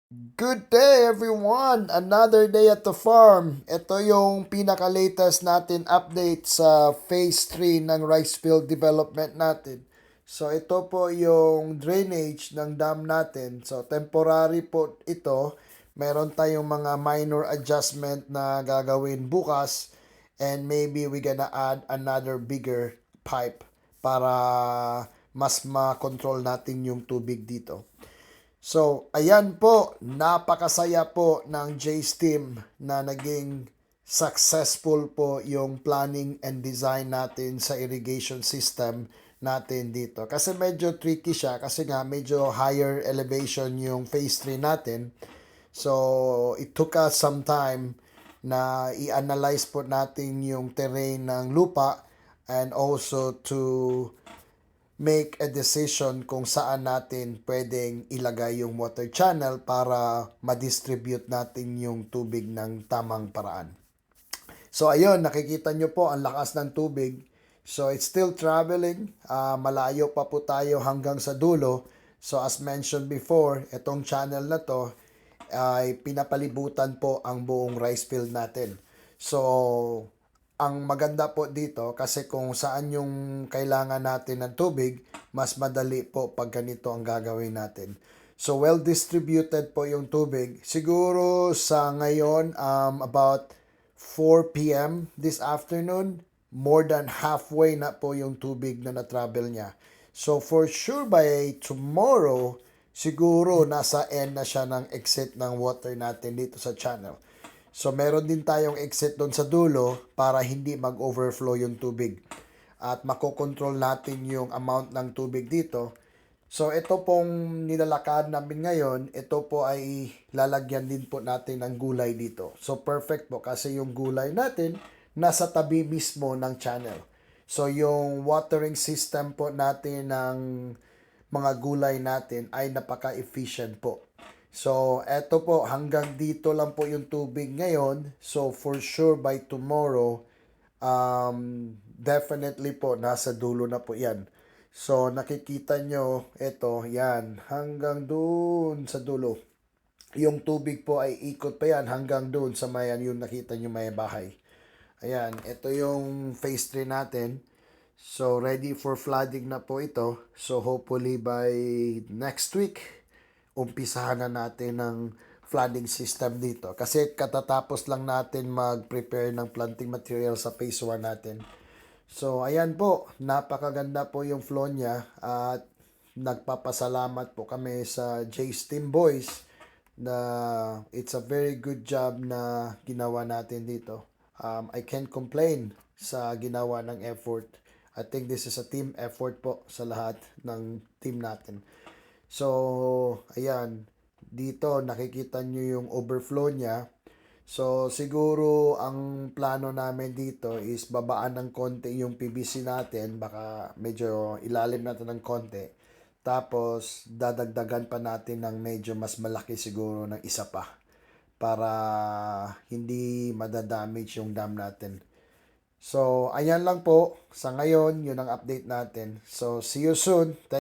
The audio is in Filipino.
Good day everyone! Another day at the farm. Ito yung pinaka-latest natin update sa phase 3 ng rice field development natin. So ito po yung drainage ng dam natin. So temporary po ito. Meron tayong mga minor adjustment na gagawin bukas and maybe we gonna add another bigger pipe para mas ma-control natin yung tubig dito. So, ayan po, napakasaya po ng J's team na naging successful po yung planning and design natin sa irrigation system natin dito. Kasi medyo tricky siya kasi nga medyo higher elevation yung phase 3 natin. So, it took us some time na i-analyze po natin yung terrain ng lupa and also to make a decision kung saan natin pwedeng ilagay yung water channel para ma-distribute natin yung tubig ng tamang paraan. So ayun, nakikita nyo po ang lakas ng tubig. So it's still traveling. Malayo pa po tayo hanggang sa dulo. So as mentioned before, itong channel na to ay pinapalibutan po ang buong rice field natin. So ang maganda po dito kasi kung saan yung kailangan natin ng tubig, mas madali po pag ganito ang gagawin natin. So well distributed po yung tubig. Siguro sa ngayon about 4 p.m. this afternoon, more than halfway na po yung tubig na na-travel niya. So for sure by tomorrow, siguro nasa end na siya ng exit ng water natin dito sa channel. So meron din tayong exit doon sa dulo para hindi mag-overflow yung tubig. At makokontrol natin yung amount ng tubig dito. So ito pong nilalakad namin ngayon, ito po ay lalagyan din po natin ng gulay dito. So perfect po kasi yung gulay natin nasa tabi mismo ng channel. So yung watering system po natin ng mga gulay natin ay napaka-efficient po. So, eto po, hanggang dito lang po yung tubig ngayon. So, for sure by tomorrow, definitely po, nasa dulo na po yan. So, nakikita nyo, eto, yan, hanggang dun sa dulo. Yung tubig po ay ikot pa yan hanggang dun sa mayan, yung nakita nyo may bahay. Ayan, ito yung phase 3 natin. So, ready for flooding na po ito. So, hopefully by next week, umpisahan na natin ng flooding system dito. Kasi katatapos lang natin mag-prepare ng planting material sa phase 1 natin. So, ayan po. Napakaganda po yung flow niya. At nagpapasalamat po kami sa J's Team Boys na it's a very good job na ginawa natin dito. I can't complain sa ginawa ng effort. I think this is a team effort po sa lahat ng team natin. So, ayan, dito nakikita nyo yung overflow niya. So, siguro ang plano namin dito is babaan ng konti yung PVC natin. Baka medyo ilalim natin ng konti. Tapos, dadagdagan pa natin ng medyo mas malaki siguro ng isa pa. Para hindi madadamage yung dam natin. So, ayan lang po. Sa ngayon, yun ang update natin. So, see you soon.